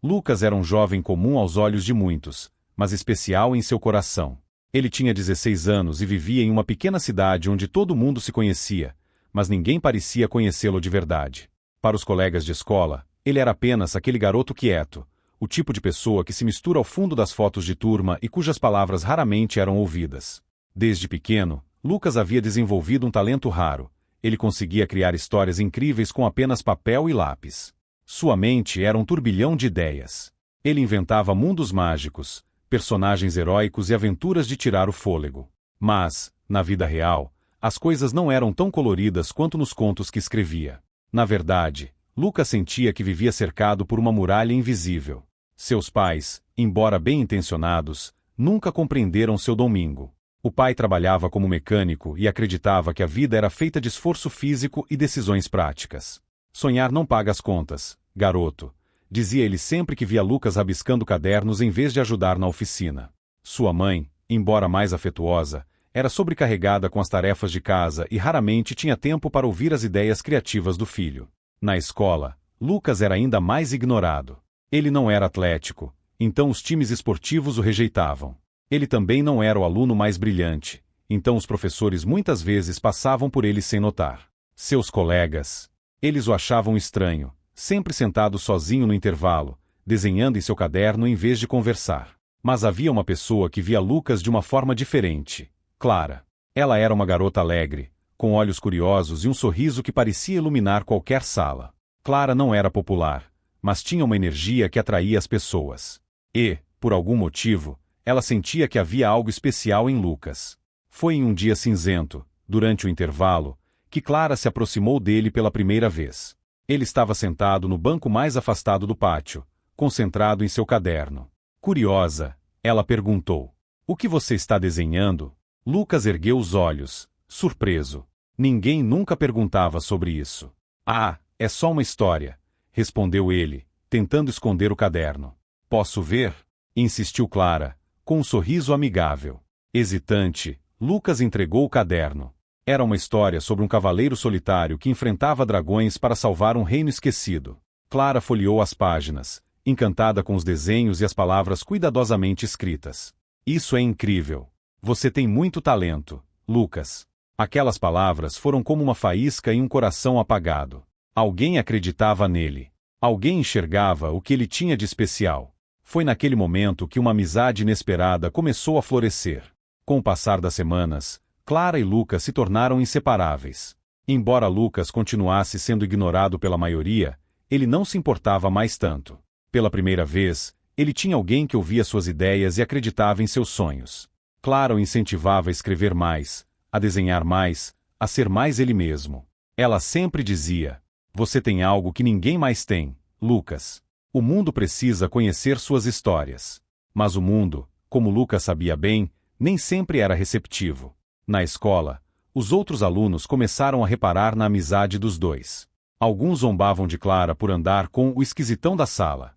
Lucas era um jovem comum aos olhos de muitos, mas especial em seu coração. Ele tinha 16 anos e vivia em uma pequena cidade onde todo mundo se conhecia, mas ninguém parecia conhecê-lo de verdade. Para os colegas de escola, ele era apenas aquele garoto quieto, o tipo de pessoa que se mistura ao fundo das fotos de turma e cujas palavras raramente eram ouvidas. Desde pequeno, Lucas havia desenvolvido um talento raro. Ele conseguia criar histórias incríveis com apenas papel e lápis. Sua mente era um turbilhão de ideias. Ele inventava mundos mágicos, personagens heróicos e aventuras de tirar o fôlego. Mas, na vida real, as coisas não eram tão coloridas quanto nos contos que escrevia. Na verdade, Lucas sentia que vivia cercado por uma muralha invisível. Seus pais, embora bem-intencionados, nunca compreenderam seu domingo. O pai trabalhava como mecânico e acreditava que a vida era feita de esforço físico e decisões práticas. Sonhar não paga as contas, garoto, dizia ele sempre que via Lucas rabiscando cadernos em vez de ajudar na oficina. Sua mãe, embora mais afetuosa, era sobrecarregada com as tarefas de casa e raramente tinha tempo para ouvir as ideias criativas do filho. Na escola, Lucas era ainda mais ignorado. Ele não era atlético, então os times esportivos o rejeitavam. Ele também não era o aluno mais brilhante, então os professores muitas vezes passavam por ele sem notar. Seus colegas, eles o achavam estranho, sempre sentado sozinho no intervalo, desenhando em seu caderno em vez de conversar. Mas havia uma pessoa que via Lucas de uma forma diferente, Clara. Ela era uma garota alegre, com olhos curiosos e um sorriso que parecia iluminar qualquer sala. Clara não era popular, mas tinha uma energia que atraía as pessoas. E, por algum motivo, ela sentia que havia algo especial em Lucas. Foi em um dia cinzento, durante o intervalo, que Clara se aproximou dele pela primeira vez. Ele estava sentado no banco mais afastado do pátio, concentrado em seu caderno. Curiosa, ela perguntou: "O que você está desenhando?" Lucas ergueu os olhos, surpreso. Ninguém nunca perguntava sobre isso. "Ah, é só uma história", respondeu ele, tentando esconder o caderno. "Posso ver?" insistiu Clara, com um sorriso amigável. Hesitante, Lucas entregou o caderno. Era uma história sobre um cavaleiro solitário que enfrentava dragões para salvar um reino esquecido. Clara folheou as páginas, encantada com os desenhos e as palavras cuidadosamente escritas. "Isso é incrível. Você tem muito talento, Lucas." Aquelas palavras foram como uma faísca em um coração apagado. Alguém acreditava nele. Alguém enxergava o que ele tinha de especial. Foi naquele momento que uma amizade inesperada começou a florescer. Com o passar das semanas, Clara e Lucas se tornaram inseparáveis. Embora Lucas continuasse sendo ignorado pela maioria, ele não se importava mais tanto. Pela primeira vez, ele tinha alguém que ouvia suas ideias e acreditava em seus sonhos. Clara o incentivava a escrever mais, a desenhar mais, a ser mais ele mesmo. Ela sempre dizia: "Você tem algo que ninguém mais tem, Lucas. O mundo precisa conhecer suas histórias." Mas o mundo, como Lucas sabia bem, nem sempre era receptivo. Na escola, os outros alunos começaram a reparar na amizade dos dois. Alguns zombavam de Clara por andar com o esquisitão da sala.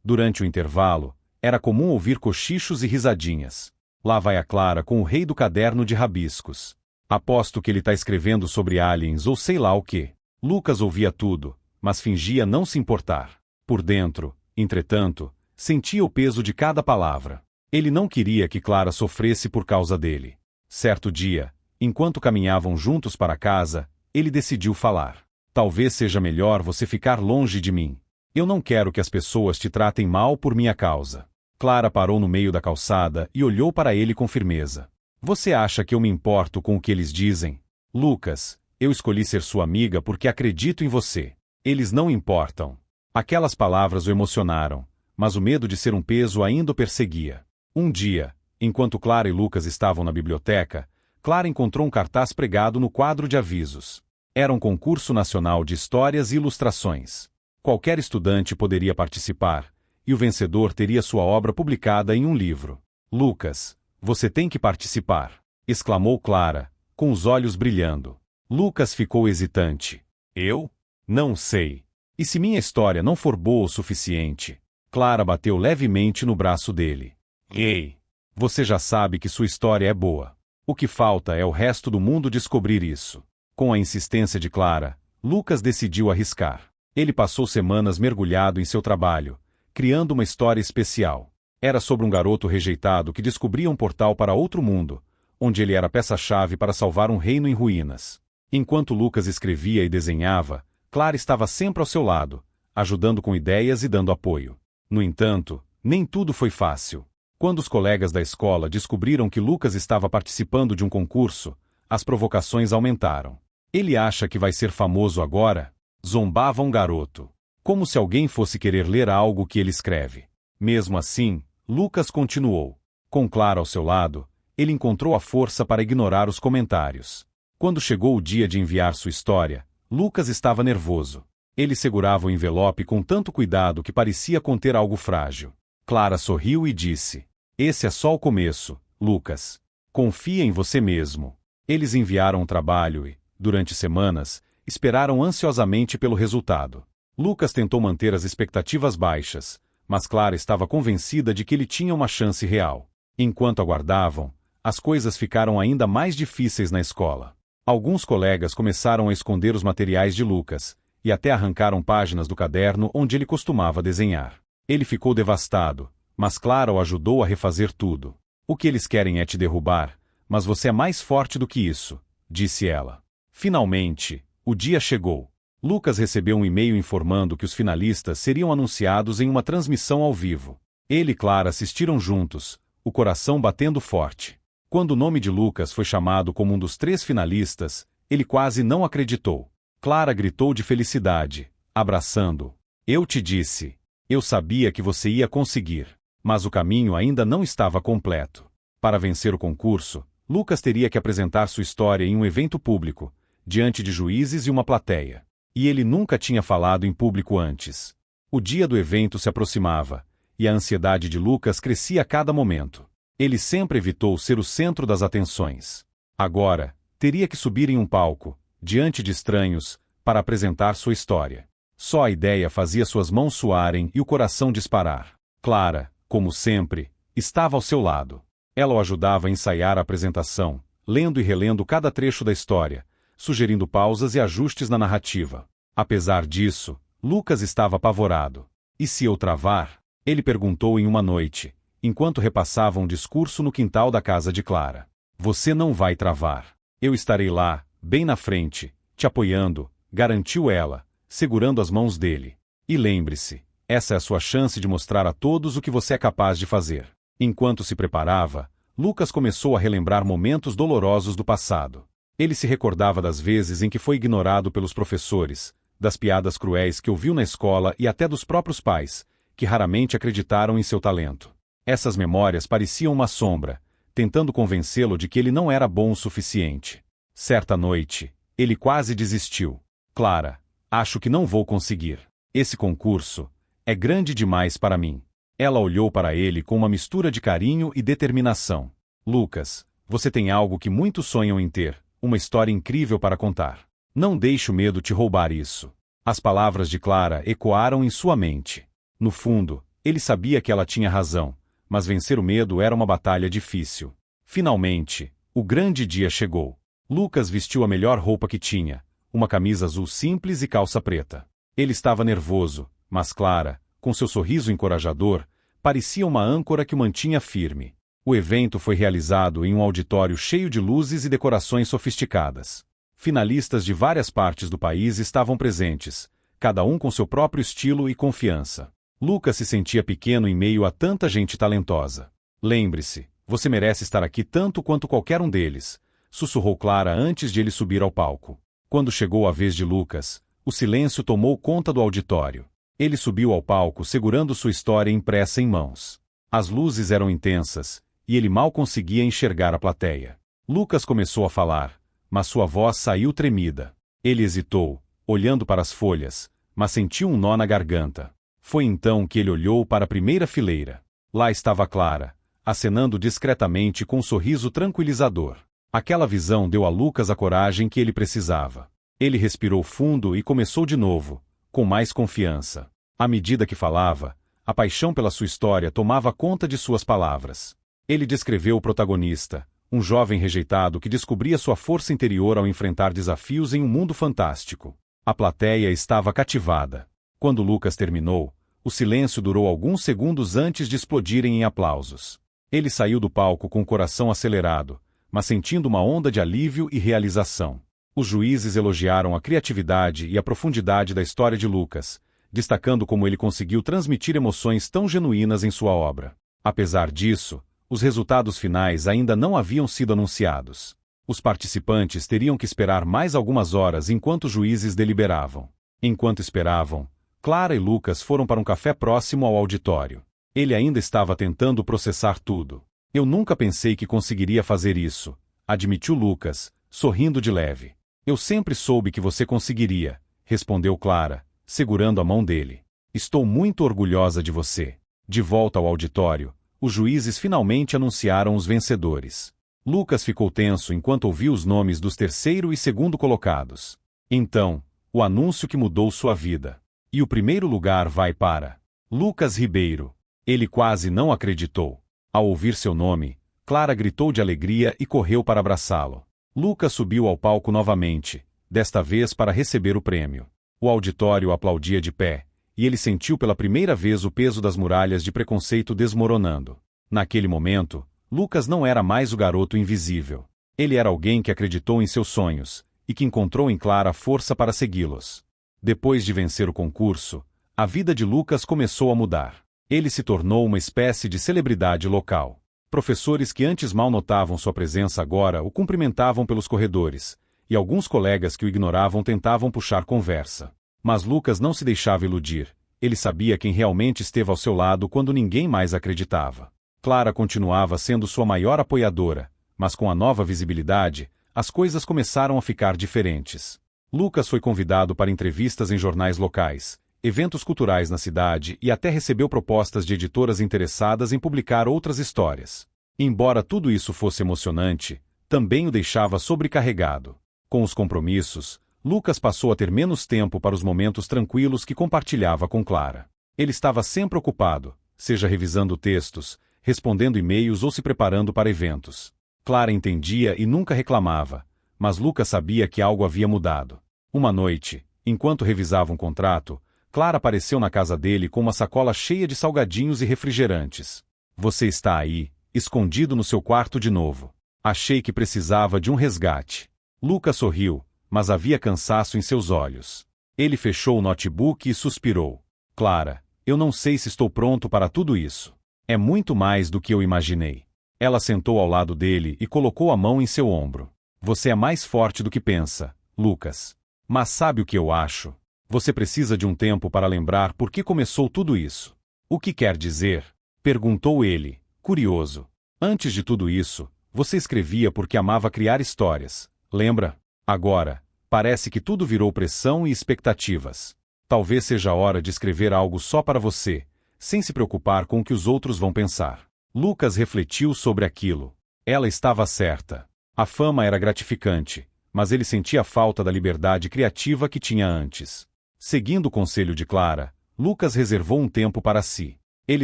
Durante o intervalo, era comum ouvir cochichos e risadinhas. "Lá vai a Clara com o rei do caderno de rabiscos. Aposto que ele está escrevendo sobre aliens ou sei lá o quê." Lucas ouvia tudo, mas fingia não se importar. Por dentro, entretanto, sentia o peso de cada palavra. Ele não queria que Clara sofresse por causa dele. Certo dia, enquanto caminhavam juntos para casa, ele decidiu falar: "Talvez seja melhor você ficar longe de mim. Eu não quero que as pessoas te tratem mal por minha causa." Clara parou no meio da calçada e olhou para ele com firmeza. "Você acha que eu me importo com o que eles dizem? Lucas, eu escolhi ser sua amiga porque acredito em você. Eles não importam." Aquelas palavras o emocionaram, mas o medo de ser um peso ainda o perseguia. Um dia, enquanto Clara e Lucas estavam na biblioteca, Clara encontrou um cartaz pregado no quadro de avisos. Era um concurso nacional de histórias e ilustrações. Qualquer estudante poderia participar, e o vencedor teria sua obra publicada em um livro. "Lucas, você tem que participar", exclamou Clara, com os olhos brilhando. Lucas ficou hesitante. "Eu? Não sei. E se minha história não for boa o suficiente?" Clara bateu levemente no braço dele. "Ei, você já sabe que sua história é boa. O que falta é o resto do mundo descobrir isso." Com a insistência de Clara, Lucas decidiu arriscar. Ele passou semanas mergulhado em seu trabalho, criando uma história especial. Era sobre um garoto rejeitado que descobria um portal para outro mundo, onde ele era peça-chave para salvar um reino em ruínas. Enquanto Lucas escrevia e desenhava, Clara estava sempre ao seu lado, ajudando com ideias e dando apoio. No entanto, nem tudo foi fácil. Quando os colegas da escola descobriram que Lucas estava participando de um concurso, as provocações aumentaram. Ele acha que vai ser famoso agora? Zombava um garoto. Como se alguém fosse querer ler algo que ele escreve. Mesmo assim, Lucas continuou. Com Clara ao seu lado, ele encontrou a força para ignorar os comentários. Quando chegou o dia de enviar sua história, Lucas estava nervoso. Ele segurava o envelope com tanto cuidado que parecia conter algo frágil. Clara sorriu e disse: "Esse é só o começo, Lucas. Confia em você mesmo." Eles enviaram o trabalho e, durante semanas, esperaram ansiosamente pelo resultado. Lucas tentou manter as expectativas baixas, mas Clara estava convencida de que ele tinha uma chance real. Enquanto aguardavam, as coisas ficaram ainda mais difíceis na escola. Alguns colegas começaram a esconder os materiais de Lucas, e até arrancaram páginas do caderno onde ele costumava desenhar. Ele ficou devastado, mas Clara o ajudou a refazer tudo. "O que eles querem é te derrubar, mas você é mais forte do que isso", disse ela. Finalmente, o dia chegou. Lucas recebeu um e-mail informando que os finalistas seriam anunciados em uma transmissão ao vivo. Ele e Clara assistiram juntos, o coração batendo forte. Quando o nome de Lucas foi chamado como um dos 3 finalistas, ele quase não acreditou. Clara gritou de felicidade, abraçando-o. "Eu te disse. Eu sabia que você ia conseguir." Mas o caminho ainda não estava completo. Para vencer o concurso, Lucas teria que apresentar sua história em um evento público, diante de juízes e uma plateia. E ele nunca tinha falado em público antes. O dia do evento se aproximava, e a ansiedade de Lucas crescia a cada momento. Ele sempre evitou ser o centro das atenções. Agora, teria que subir em um palco, diante de estranhos, para apresentar sua história. Só a ideia fazia suas mãos suarem e o coração disparar. Clara, como sempre, estava ao seu lado. Ela o ajudava a ensaiar a apresentação, lendo e relendo cada trecho da história, sugerindo pausas e ajustes na narrativa. Apesar disso, Lucas estava apavorado. "E se eu travar?" ele perguntou em uma noite, enquanto repassava um discurso no quintal da casa de Clara. "Você não vai travar. Eu estarei lá, bem na frente, te apoiando", garantiu ela, segurando as mãos dele. "E lembre-se, essa é a sua chance de mostrar a todos o que você é capaz de fazer." Enquanto se preparava, Lucas começou a relembrar momentos dolorosos do passado. Ele se recordava das vezes em que foi ignorado pelos professores, das piadas cruéis que ouviu na escola e até dos próprios pais, que raramente acreditaram em seu talento. Essas memórias pareciam uma sombra, tentando convencê-lo de que ele não era bom o suficiente. Certa noite, ele quase desistiu. "Clara, acho que não vou conseguir. Esse concurso é grande demais para mim." Ela olhou para ele com uma mistura de carinho e determinação. "Lucas, você tem algo que muitos sonham em ter, uma história incrível para contar. Não deixe o medo te roubar isso." As palavras de Clara ecoaram em sua mente. No fundo, ele sabia que ela tinha razão, mas vencer o medo era uma batalha difícil. Finalmente, o grande dia chegou. Lucas vestiu a melhor roupa que tinha, uma camisa azul simples e calça preta. Ele estava nervoso, mas Clara, com seu sorriso encorajador, parecia uma âncora que o mantinha firme. O evento foi realizado em um auditório cheio de luzes e decorações sofisticadas. Finalistas de várias partes do país estavam presentes, cada um com seu próprio estilo e confiança. Lucas se sentia pequeno em meio a tanta gente talentosa. "Lembre-se, você merece estar aqui tanto quanto qualquer um deles", sussurrou Clara antes de ele subir ao palco. Quando chegou a vez de Lucas, o silêncio tomou conta do auditório. Ele subiu ao palco segurando sua história impressa em mãos. As luzes eram intensas, e ele mal conseguia enxergar a plateia. Lucas começou a falar, mas sua voz saiu tremida. Ele hesitou, olhando para as folhas, mas sentiu um nó na garganta. Foi então que ele olhou para a primeira fileira. Lá estava Clara, acenando discretamente com um sorriso tranquilizador. Aquela visão deu a Lucas a coragem que ele precisava. Ele respirou fundo e começou de novo, com mais confiança. À medida que falava, a paixão pela sua história tomava conta de suas palavras. Ele descreveu o protagonista, um jovem rejeitado que descobria sua força interior ao enfrentar desafios em um mundo fantástico. A plateia estava cativada. Quando Lucas terminou, O silêncio durou alguns segundos antes de explodirem em aplausos. Ele saiu do palco com o coração acelerado, mas sentindo uma onda de alívio e realização. Os juízes elogiaram a criatividade e a profundidade da história de Lucas, destacando como ele conseguiu transmitir emoções tão genuínas em sua obra. Apesar disso, os resultados finais ainda não haviam sido anunciados. Os participantes teriam que esperar mais algumas horas enquanto os juízes deliberavam. Enquanto esperavam, Clara e Lucas foram para um café próximo ao auditório. Ele ainda estava tentando processar tudo. Eu nunca pensei que conseguiria fazer isso, admitiu Lucas, sorrindo de leve. Eu sempre soube que você conseguiria, respondeu Clara, segurando a mão dele. Estou muito orgulhosa de você. De volta ao auditório, os juízes finalmente anunciaram os vencedores. Lucas ficou tenso enquanto ouviu os nomes dos terceiro e segundo colocados. Então, o anúncio que mudou sua vida. E o primeiro lugar vai para Lucas Ribeiro. Ele quase não acreditou. Ao ouvir seu nome, Clara gritou de alegria e correu para abraçá-lo. Lucas subiu ao palco novamente, desta vez para receber o prêmio. O auditório aplaudia de pé, e ele sentiu pela primeira vez o peso das muralhas de preconceito desmoronando. Naquele momento, Lucas não era mais o garoto invisível. Ele era alguém que acreditou em seus sonhos, e que encontrou em Clara força para segui-los. Depois de vencer o concurso, a vida de Lucas começou a mudar. Ele se tornou uma espécie de celebridade local. Professores que antes mal notavam sua presença agora o cumprimentavam pelos corredores, e alguns colegas que o ignoravam tentavam puxar conversa. Mas Lucas não se deixava iludir. Ele sabia quem realmente esteve ao seu lado quando ninguém mais acreditava. Clara continuava sendo sua maior apoiadora, mas com a nova visibilidade, as coisas começaram a ficar diferentes. Lucas foi convidado para entrevistas em jornais locais, eventos culturais na cidade e até recebeu propostas de editoras interessadas em publicar outras histórias. Embora tudo isso fosse emocionante, também o deixava sobrecarregado. Com os compromissos, Lucas passou a ter menos tempo para os momentos tranquilos que compartilhava com Clara. Ele estava sempre ocupado, seja revisando textos, respondendo e-mails ou se preparando para eventos. Clara entendia e nunca reclamava, mas Lucas sabia que algo havia mudado. Uma noite, enquanto revisava um contrato, Clara apareceu na casa dele com uma sacola cheia de salgadinhos e refrigerantes. Você está aí, escondido no seu quarto de novo. Achei que precisava de um resgate. Lucas sorriu, mas havia cansaço em seus olhos. Ele fechou o notebook e suspirou. Clara, eu não sei se estou pronto para tudo isso. É muito mais do que eu imaginei. Ela sentou ao lado dele e colocou a mão em seu ombro. Você é mais forte do que pensa, Lucas. Mas sabe o que eu acho? Você precisa de um tempo para lembrar por que começou tudo isso. O que quer dizer? Perguntou ele, curioso. Antes de tudo isso, você escrevia porque amava criar histórias, lembra? Agora, parece que tudo virou pressão e expectativas. Talvez seja a hora de escrever algo só para você, sem se preocupar com o que os outros vão pensar. Lucas refletiu sobre aquilo. Ela estava certa. A fama era gratificante, mas ele sentia falta da liberdade criativa que tinha antes. Seguindo o conselho de Clara, Lucas reservou um tempo para si. Ele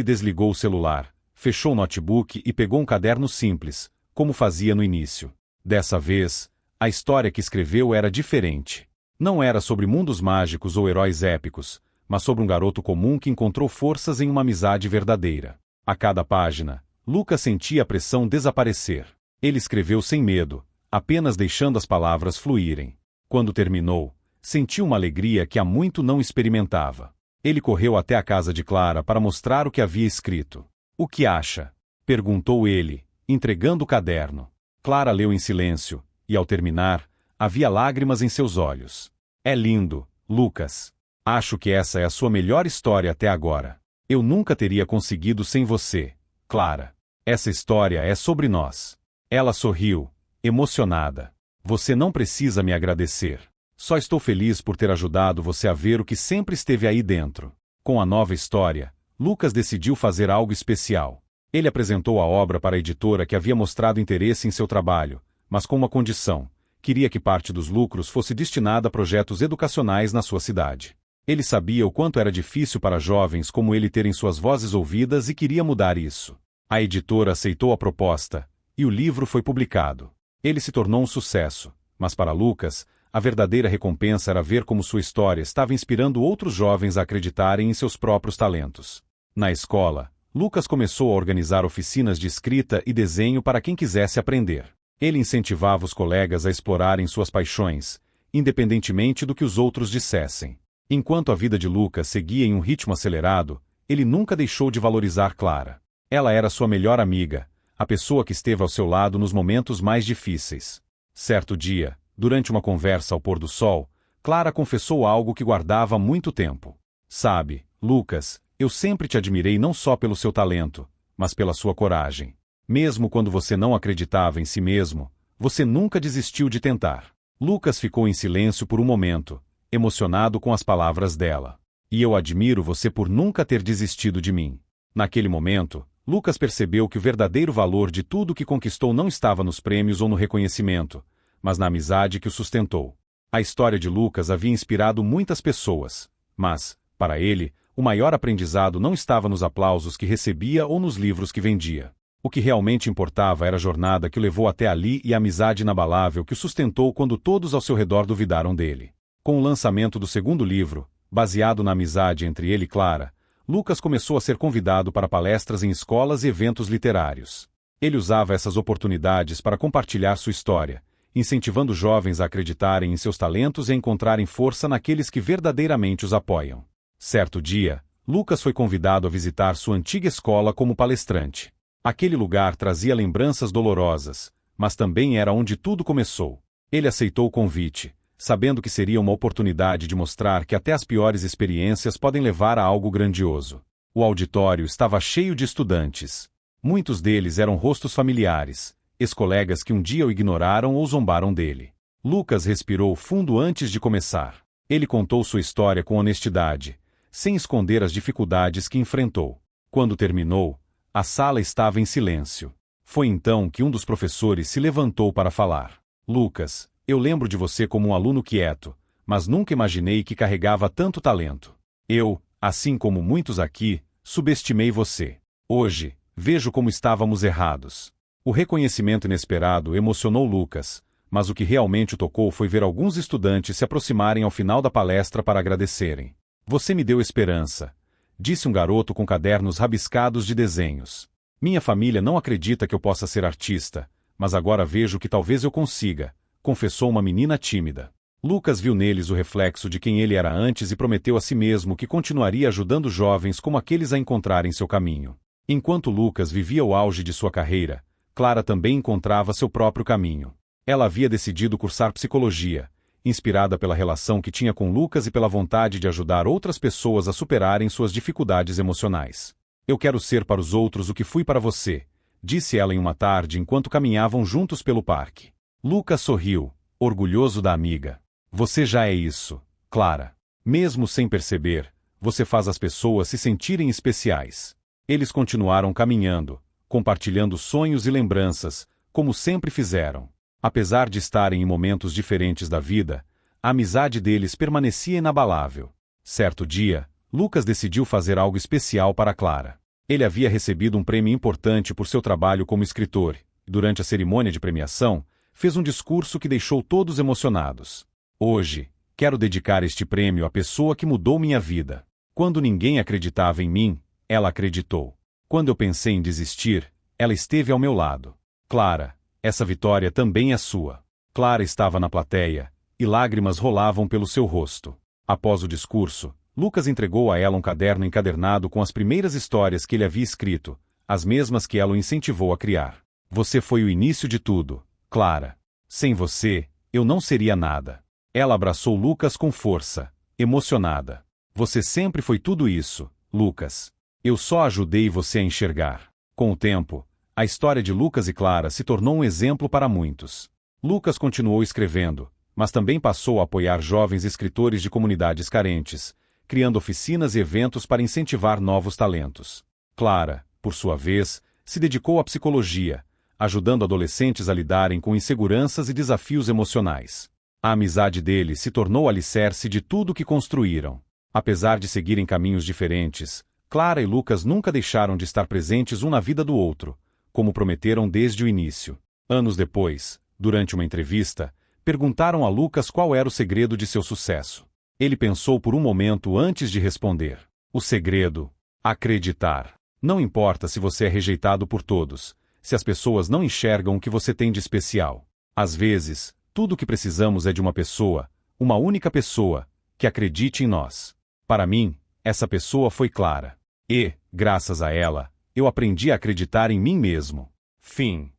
desligou o celular, fechou o notebook e pegou um caderno simples, como fazia no início. Dessa vez, a história que escreveu era diferente. Não era sobre mundos mágicos ou heróis épicos, mas sobre um garoto comum que encontrou forças em uma amizade verdadeira. A cada página, Lucas sentia a pressão desaparecer. Ele escreveu sem medo, apenas deixando as palavras fluírem. Quando terminou, sentiu uma alegria que há muito não experimentava. Ele correu até a casa de Clara para mostrar o que havia escrito. O que acha? Perguntou ele, entregando o caderno. Clara leu em silêncio, e ao terminar, havia lágrimas em seus olhos. É lindo, Lucas. Acho que essa é a sua melhor história até agora. Eu nunca teria conseguido sem você, Clara. Essa história é sobre nós. Ela sorriu, emocionada. Você não precisa me agradecer. Só estou feliz por ter ajudado você a ver o que sempre esteve aí dentro. Com a nova história, Lucas decidiu fazer algo especial. Ele apresentou a obra para a editora que havia mostrado interesse em seu trabalho, mas com uma condição: queria que parte dos lucros fosse destinada a projetos educacionais na sua cidade. Ele sabia o quanto era difícil para jovens como ele terem suas vozes ouvidas e queria mudar isso. A editora aceitou a proposta, e o livro foi publicado. Ele se tornou um sucesso, mas para Lucas, A verdadeira recompensa era ver como sua história estava inspirando outros jovens a acreditarem em seus próprios talentos. Na escola, Lucas começou a organizar oficinas de escrita e desenho para quem quisesse aprender. Ele incentivava os colegas a explorarem suas paixões, independentemente do que os outros dissessem. Enquanto a vida de Lucas seguia em um ritmo acelerado, ele nunca deixou de valorizar Clara. Ela era sua melhor amiga, a pessoa que esteve ao seu lado nos momentos mais difíceis. Certo dia, durante uma conversa ao pôr do sol, Clara confessou algo que guardava há muito tempo. Sabe, Lucas, eu sempre te admirei não só pelo seu talento, mas pela sua coragem. Mesmo quando você não acreditava em si mesmo, você nunca desistiu de tentar. Lucas ficou em silêncio por um momento, emocionado com as palavras dela. E eu admiro você por nunca ter desistido de mim. Naquele momento, Lucas percebeu que o verdadeiro valor de tudo que conquistou não estava nos prêmios ou no reconhecimento, mas na amizade que o sustentou. A história de Lucas havia inspirado muitas pessoas, mas, para ele, o maior aprendizado não estava nos aplausos que recebia ou nos livros que vendia. O que realmente importava era a jornada que o levou até ali e a amizade inabalável que o sustentou quando todos ao seu redor duvidaram dele. Com o lançamento do segundo livro, baseado na amizade entre ele e Clara, Lucas começou a ser convidado para palestras em escolas e eventos literários. Ele usava essas oportunidades para compartilhar sua história, incentivando jovens a acreditarem em seus talentos e a encontrarem força naqueles que verdadeiramente os apoiam. Certo dia, Lucas foi convidado a visitar sua antiga escola como palestrante. Aquele lugar trazia lembranças dolorosas, mas também era onde tudo começou. Ele aceitou o convite, sabendo que seria uma oportunidade de mostrar que até as piores experiências podem levar a algo grandioso. O auditório estava cheio de estudantes. Muitos deles eram rostos familiares, ex-colegas que um dia o ignoraram ou zombaram dele. Lucas respirou fundo antes de começar. Ele contou sua história com honestidade, sem esconder as dificuldades que enfrentou. Quando terminou, a sala estava em silêncio. Foi então que um dos professores se levantou para falar. Lucas, eu lembro de você como um aluno quieto, mas nunca imaginei que carregava tanto talento. Eu, assim como muitos aqui, subestimei você. Hoje, vejo como estávamos errados. O reconhecimento inesperado emocionou Lucas, mas o que realmente o tocou foi ver alguns estudantes se aproximarem ao final da palestra para agradecerem. Você me deu esperança, disse um garoto com cadernos rabiscados de desenhos. Minha família não acredita que eu possa ser artista, mas agora vejo que talvez eu consiga, confessou uma menina tímida. Lucas viu neles o reflexo de quem ele era antes e prometeu a si mesmo que continuaria ajudando jovens como aqueles a encontrarem seu caminho. Enquanto Lucas vivia o auge de sua carreira, Clara também encontrava seu próprio caminho. Ela havia decidido cursar psicologia, inspirada pela relação que tinha com Lucas e pela vontade de ajudar outras pessoas a superarem suas dificuldades emocionais. Eu quero ser para os outros o que fui para você, disse ela em uma tarde enquanto caminhavam juntos pelo parque. Lucas sorriu, orgulhoso da amiga. Você já é isso, Clara. Mesmo sem perceber, você faz as pessoas se sentirem especiais. Eles continuaram caminhando, compartilhando sonhos e lembranças, como sempre fizeram. Apesar de estarem em momentos diferentes da vida, a amizade deles permanecia inabalável. Certo dia, Lucas decidiu fazer algo especial para Clara. Ele havia recebido um prêmio importante por seu trabalho como escritor, e durante a cerimônia de premiação, fez um discurso que deixou todos emocionados. Hoje, quero dedicar este prêmio à pessoa que mudou minha vida. Quando ninguém acreditava em mim, ela acreditou. Quando eu pensei em desistir, ela esteve ao meu lado. Clara, essa vitória também é sua. Clara estava na plateia, e lágrimas rolavam pelo seu rosto. Após o discurso, Lucas entregou a ela um caderno encadernado com as primeiras histórias que ele havia escrito, as mesmas que ela o incentivou a criar. Você foi o início de tudo, Clara. Sem você, eu não seria nada. Ela abraçou Lucas com força, emocionada. Você sempre foi tudo isso, Lucas. Eu só ajudei você a enxergar. Com o tempo, a história de Lucas e Clara se tornou um exemplo para muitos. Lucas continuou escrevendo, mas também passou a apoiar jovens escritores de comunidades carentes, criando oficinas e eventos para incentivar novos talentos. Clara, por sua vez, se dedicou à psicologia, ajudando adolescentes a lidarem com inseguranças e desafios emocionais. A amizade deles se tornou o alicerce de tudo que construíram. Apesar de seguirem caminhos diferentes, Clara e Lucas nunca deixaram de estar presentes um na vida do outro, como prometeram desde o início. Anos depois, durante uma entrevista, Perguntaram a Lucas qual era o segredo de seu sucesso. Ele pensou por um momento antes de responder. O segredo: acreditar. Não importa se você é rejeitado por todos, se as pessoas não enxergam o que você tem de especial. Às vezes, tudo o que precisamos é de uma pessoa, uma única pessoa, que acredite em nós. Para mim, essa pessoa foi Clara. E, graças a ela, eu aprendi a acreditar em mim mesmo. Fim.